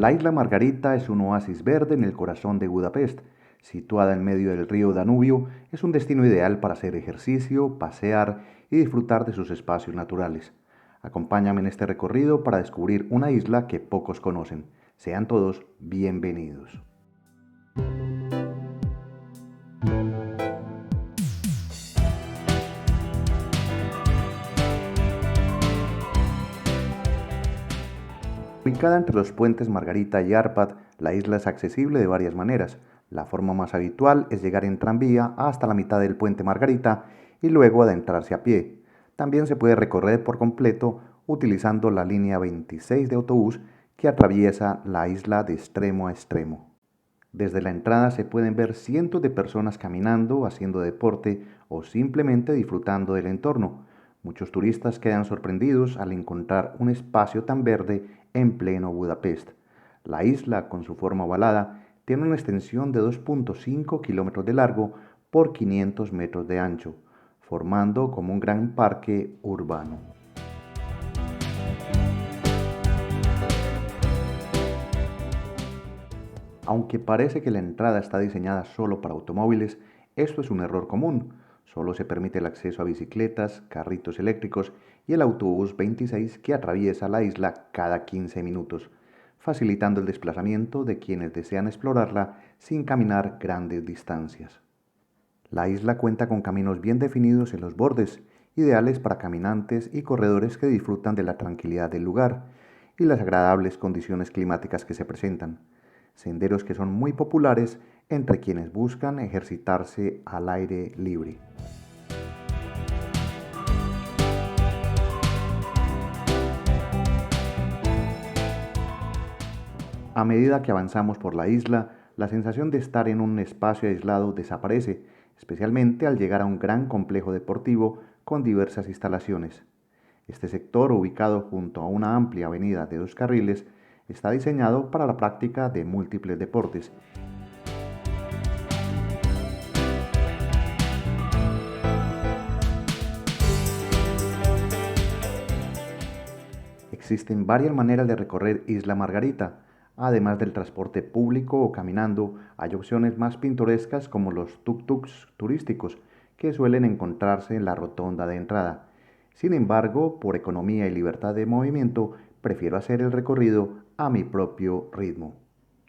La isla Margarita es un oasis verde en el corazón de Budapest. Situada en medio del río Danubio, es un destino ideal para hacer ejercicio, pasear y disfrutar de sus espacios naturales. Acompáñame en este recorrido para descubrir una isla que pocos conocen. Sean todos bienvenidos. Ubicada entre los puentes Margarita y Árpad, la isla es accesible de varias maneras. La forma más habitual es llegar en tranvía hasta la mitad del puente Margarita y luego adentrarse a pie. También se puede recorrer por completo utilizando la línea 26 de autobús que atraviesa la isla de extremo a extremo. Desde la entrada se pueden ver cientos de personas caminando, haciendo deporte o simplemente disfrutando del entorno. Muchos turistas quedan sorprendidos al encontrar un espacio tan verde en pleno Budapest. La isla, con su forma ovalada, tiene una extensión de 2.5 kilómetros de largo por 500 metros de ancho, formando como un gran parque urbano. Aunque parece que la entrada está diseñada solo para automóviles, esto es un error común. Solo se permite el acceso a bicicletas, carritos eléctricos y el autobús 26 que atraviesa la isla cada 15 minutos, facilitando el desplazamiento de quienes desean explorarla sin caminar grandes distancias. La isla cuenta con caminos bien definidos en los bordes, ideales para caminantes y corredores que disfrutan de la tranquilidad del lugar y las agradables condiciones climáticas que se presentan. Senderos que son muy populares entre quienes buscan ejercitarse al aire libre. A medida que avanzamos por la isla, la sensación de estar en un espacio aislado desaparece, especialmente al llegar a un gran complejo deportivo con diversas instalaciones. Este sector, ubicado junto a una amplia avenida de 2 carriles, está diseñado para la práctica de múltiples deportes. Existen varias maneras de recorrer Isla Margarita. Además del transporte público o caminando, hay opciones más pintorescas como los tuk-tuks turísticos, que suelen encontrarse en la rotonda de entrada. Sin embargo, por economía y libertad de movimiento, prefiero hacer el recorrido a mi propio ritmo.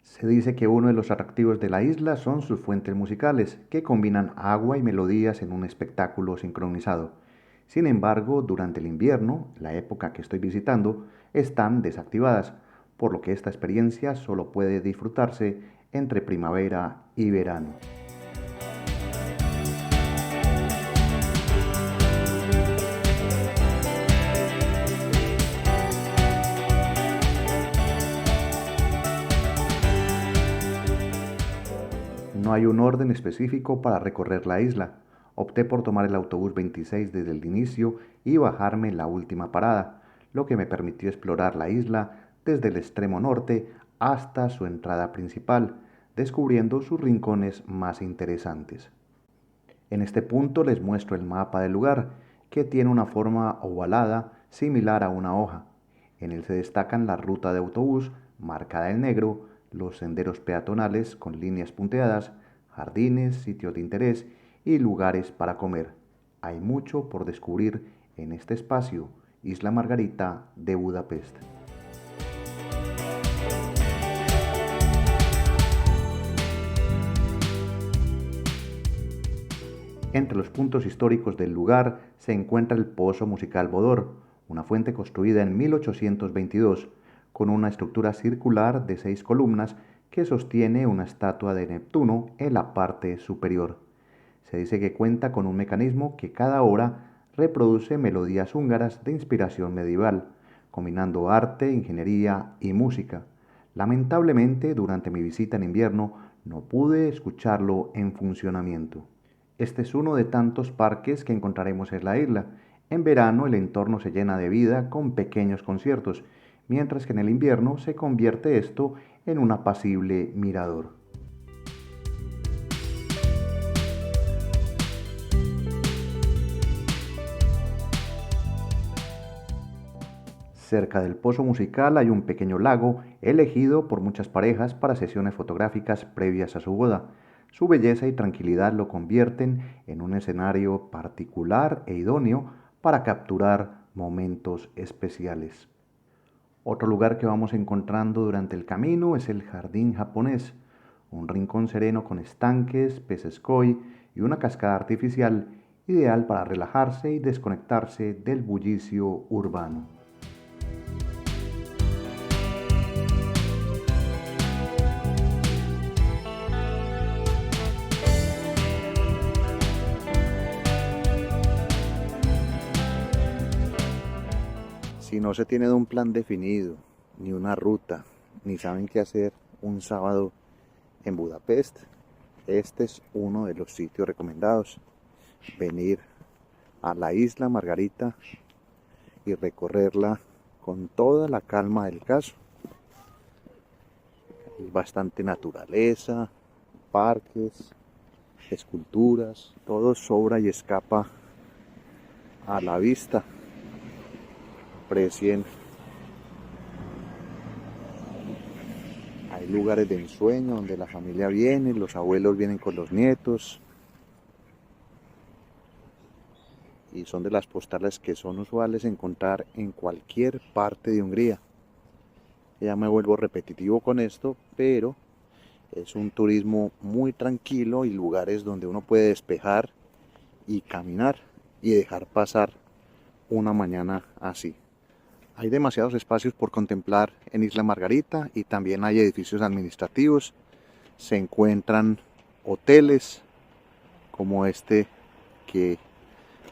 Se dice que uno de los atractivos de la isla son sus fuentes musicales, que combinan agua y melodías en un espectáculo sincronizado. Sin embargo, durante el invierno, la época que estoy visitando, están desactivadas, por lo que esta experiencia solo puede disfrutarse entre primavera y verano. No hay un orden específico para recorrer la isla. Opté por tomar el autobús 26 desde el inicio y bajarme en la última parada, lo que me permitió explorar la isla desde el extremo norte hasta su entrada principal, descubriendo sus rincones más interesantes. En este punto les muestro el mapa del lugar, que tiene una forma ovalada similar a una hoja. En él se destacan la ruta de autobús, marcada en negro, los senderos peatonales con líneas punteadas, jardines, sitios de interés y lugares para comer. Hay mucho por descubrir en este espacio, Isla Margarita de Budapest. Entre los puntos históricos del lugar se encuentra el Pozo Musical Bodor, una fuente construida en 1822, con una estructura circular de 6 columnas que sostiene una estatua de Neptuno en la parte superior. Se dice que cuenta con un mecanismo que cada hora reproduce melodías húngaras de inspiración medieval, combinando arte, ingeniería y música. Lamentablemente, durante mi visita en invierno no pude escucharlo en funcionamiento. Este es uno de tantos parques que encontraremos en la isla. En verano el entorno se llena de vida con pequeños conciertos, mientras que en el invierno se convierte esto en un apacible mirador. Cerca del pozo musical hay un pequeño lago elegido por muchas parejas para sesiones fotográficas previas a su boda. Su belleza y tranquilidad lo convierten en un escenario particular e idóneo para capturar momentos especiales. Otro lugar que vamos encontrando durante el camino es el Jardín Japonés, un rincón sereno con estanques, peces koi y una cascada artificial, ideal para relajarse y desconectarse del bullicio urbano. Si no se tiene un plan definido, ni una ruta, ni saben qué hacer un sábado en Budapest, este es uno de los sitios recomendados. Venir a la isla Margarita y recorrerla con toda la calma del caso. Hay bastante naturaleza, parques, esculturas, todo sobra y escapa a la vista. Aprecien. Hay lugares de ensueño donde la familia viene, los abuelos vienen con los nietos. Y son de las postales que son usuales encontrar en cualquier parte de Hungría. Ya me vuelvo repetitivo con esto, pero es un turismo muy tranquilo y lugares donde uno puede despejar y caminar y dejar pasar una mañana así. Hay demasiados espacios por contemplar en Isla Margarita y también hay edificios administrativos. Se encuentran hoteles como este que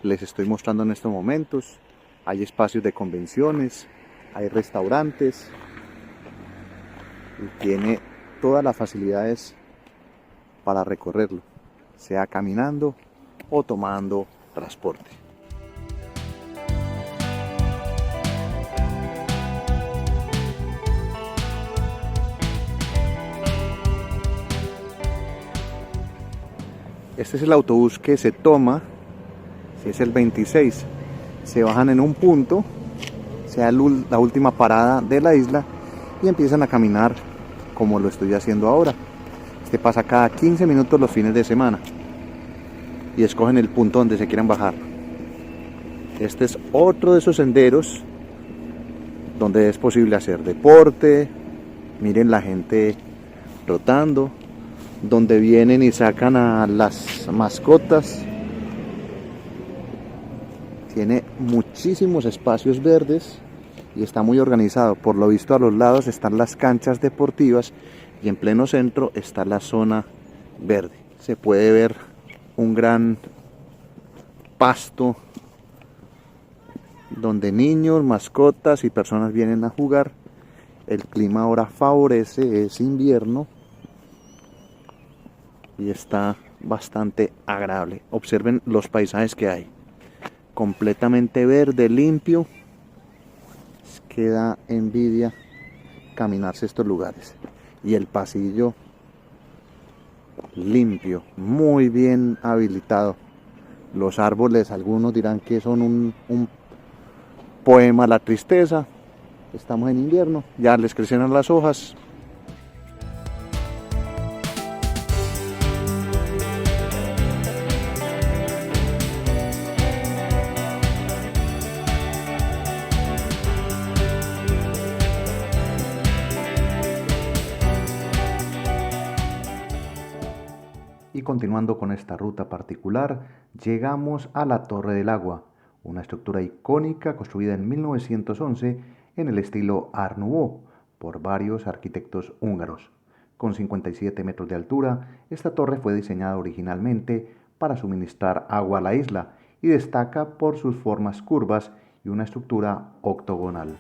les estoy mostrando en estos momentos. Hay espacios de convenciones, hay restaurantes y tiene todas las facilidades para recorrerlo, sea caminando o tomando transporte. Este es el autobús que se toma, si es el 26. Se bajan en un punto, sea la última parada de la isla, y empiezan a caminar como lo estoy haciendo ahora. Este pasa cada 15 minutos los fines de semana y escogen el punto donde se quieran bajar. Este es otro de esos senderos donde es posible hacer deporte. Miren la gente trotando, donde vienen y sacan a las mascotas. Tiene muchísimos espacios verdes y está muy organizado. Por lo visto a los lados están las canchas deportivas y en pleno centro está la zona verde. Se puede ver un gran pasto donde niños, mascotas y personas vienen a jugar. El clima ahora favorece, es invierno y está bastante agradable. Observen los paisajes que hay. Completamente verde, limpio. Queda envidia caminarse estos lugares. Y el pasillo limpio, muy bien habilitado. Los árboles, algunos dirán que son un poema a la tristeza. Estamos en invierno, ya les crecieron las hojas. Y continuando con esta ruta particular, llegamos a la Torre del Agua, una estructura icónica construida en 1911 en el estilo Art Nouveau por varios arquitectos húngaros. Con 57 metros de altura, esta torre fue diseñada originalmente para suministrar agua a la isla y destaca por sus formas curvas y una estructura octogonal.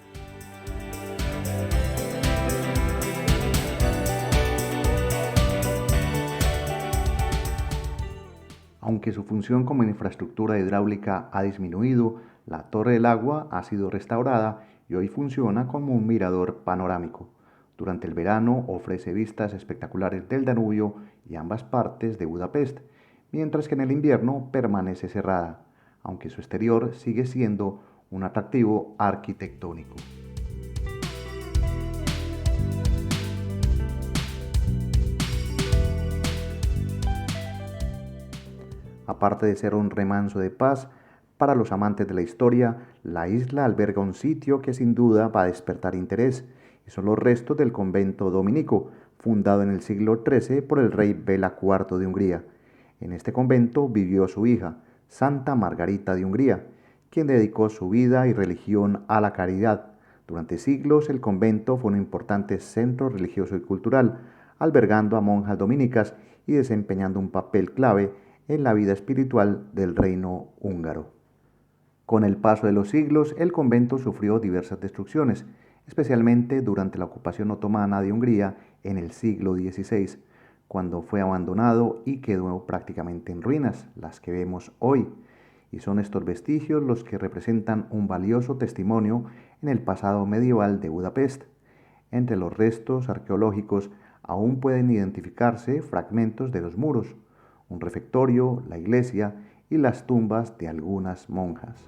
Aunque su función como infraestructura hidráulica ha disminuido, la Torre del Agua ha sido restaurada y hoy funciona como un mirador panorámico. Durante el verano ofrece vistas espectaculares del Danubio y ambas partes de Budapest, mientras que en el invierno permanece cerrada, aunque su exterior sigue siendo un atractivo arquitectónico. Aparte de ser un remanso de paz, para los amantes de la historia, la isla alberga un sitio que sin duda va a despertar interés, y son los restos del convento dominico, fundado en el siglo XIII por el rey Bela IV de Hungría. En este convento vivió su hija, Santa Margarita de Hungría, quien dedicó su vida y religión a la caridad. Durante siglos el convento fue un importante centro religioso y cultural, albergando a monjas dominicas y desempeñando un papel clave en la vida espiritual del reino húngaro. Con el paso de los siglos, el convento sufrió diversas destrucciones, especialmente durante la ocupación otomana de Hungría en el siglo XVI, cuando fue abandonado y quedó prácticamente en ruinas, las que vemos hoy. Y son estos vestigios los que representan un valioso testimonio en el pasado medieval de Budapest. Entre los restos arqueológicos aún pueden identificarse fragmentos de los muros, un refectorio, la iglesia y las tumbas de algunas monjas.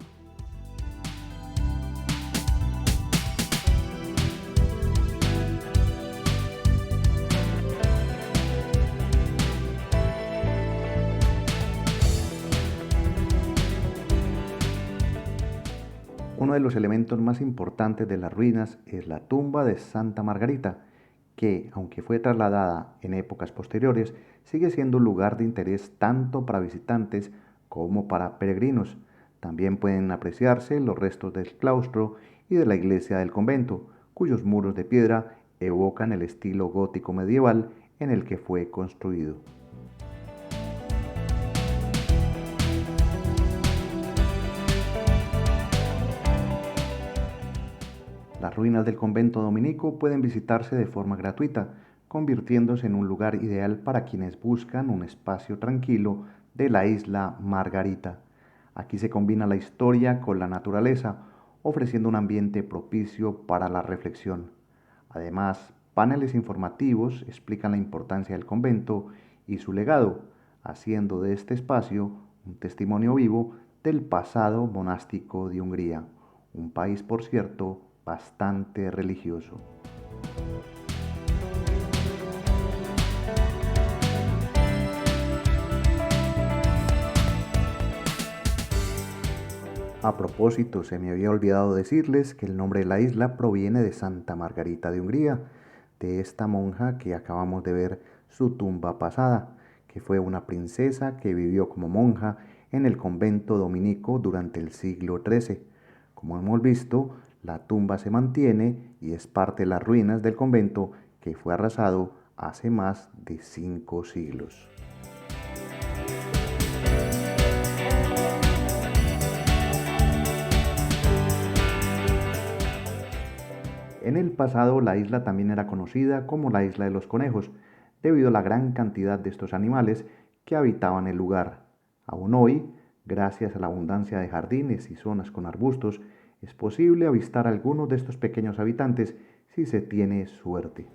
Uno de los elementos más importantes de las ruinas es la tumba de Santa Margarita, que, aunque fue trasladada en épocas posteriores, sigue siendo un lugar de interés tanto para visitantes como para peregrinos. También pueden apreciarse los restos del claustro y de la iglesia del convento, cuyos muros de piedra evocan el estilo gótico medieval en el que fue construido. Las ruinas del convento dominico pueden visitarse de forma gratuita, convirtiéndose en un lugar ideal para quienes buscan un espacio tranquilo de la isla Margarita. Aquí se combina la historia con la naturaleza, ofreciendo un ambiente propicio para la reflexión. Además, paneles informativos explican la importancia del convento y su legado, haciendo de este espacio un testimonio vivo del pasado monástico de Hungría, un país, por cierto, bastante religioso. A propósito, se me había olvidado decirles que el nombre de la isla proviene de Santa Margarita de Hungría, de esta monja que acabamos de ver su tumba pasada, que fue una princesa que vivió como monja en el convento dominico durante el siglo XIII. Como hemos visto, la tumba se mantiene y es parte de las ruinas del convento que fue arrasado hace más de 5 siglos. En el pasado la isla también era conocida como la Isla de los Conejos, debido a la gran cantidad de estos animales que habitaban el lugar. Aún hoy, gracias a la abundancia de jardines y zonas con arbustos, es posible avistar a algunos de estos pequeños habitantes si se tiene suerte.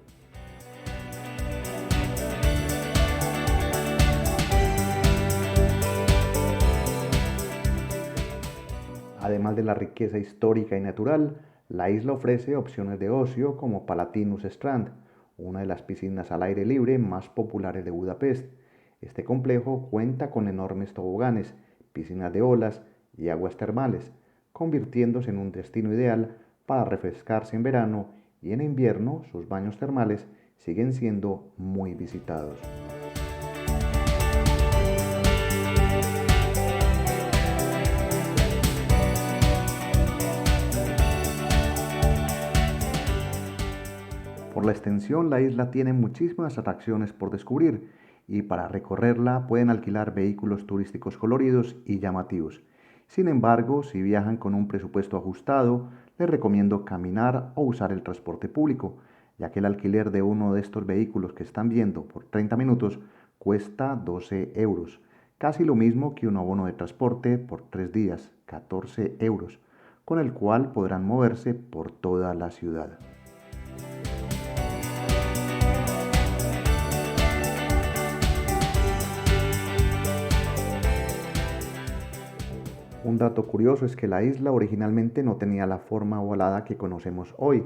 Además de la riqueza histórica y natural, la isla ofrece opciones de ocio como Palatinus Strand, una de las piscinas al aire libre más populares de Budapest. Este complejo cuenta con enormes toboganes, piscinas de olas y aguas termales, convirtiéndose en un destino ideal para refrescarse en verano, y en invierno sus baños termales siguen siendo muy visitados. Por la extensión, la isla tiene muchísimas atracciones por descubrir, y para recorrerla pueden alquilar vehículos turísticos coloridos y llamativos. Sin embargo, si viajan con un presupuesto ajustado, les recomiendo caminar o usar el transporte público, ya que el alquiler de uno de estos vehículos que están viendo por 30 minutos cuesta 12 euros, casi lo mismo que un abono de transporte por 3 días, 14 euros, con el cual podrán moverse por toda la ciudad. Un dato curioso es que la isla originalmente no tenía la forma ovalada que conocemos hoy.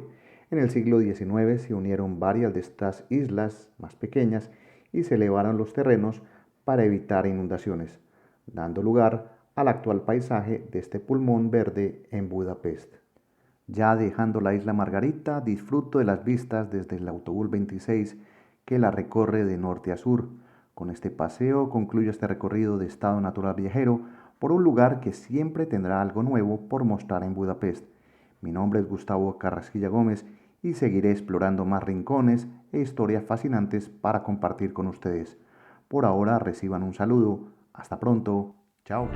En el siglo XIX se unieron varias de estas islas más pequeñas y se elevaron los terrenos para evitar inundaciones. dando lugar al actual paisaje de este pulmón verde en Budapest. Ya dejando la isla Margarita, disfruto de las vistas desde el autobús 26 que la recorre de norte a sur. Con este paseo concluyo este recorrido de estado natural viajero por un lugar que siempre tendrá algo nuevo por mostrar en Budapest. Mi nombre es Gustavo Carrasquilla Gómez y seguiré explorando más rincones e historias fascinantes para compartir con ustedes. Por ahora reciban un saludo. Hasta pronto. Chao.